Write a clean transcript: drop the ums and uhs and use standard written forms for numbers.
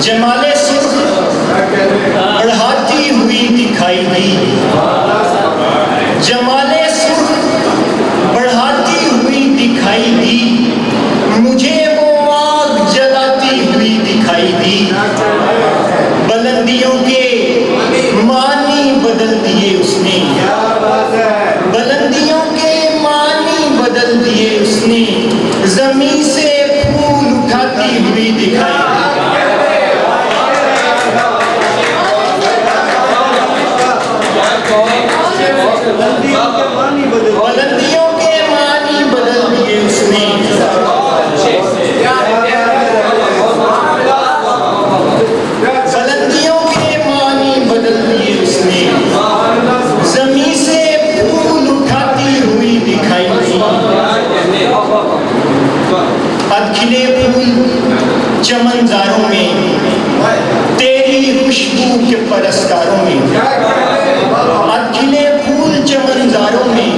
जमाले सुर्ख बढ़ाती हुई दिखाई दी, जमाले सुर्ख बढ़ाती हुई दिखाई दी, मुझे वो आग जलाती हुई दिखाई दी। बुलंदियों के मानी बदल दिए उसने, बुलंदियों के मानी बदल दिए उसने, जमीन से फूल उठाती हुई दिखाई दी। बुलंदियों के मानी बदल दिए उसने, बुलंदियों के मानी बदल दिए उसने, जमीन से फूल उठाती हुई दिखाई दी। अदखिले फूल चमनजारों में, तेरी खुशबू के परस्तारों में, अदखिले फूल चमनजारों में,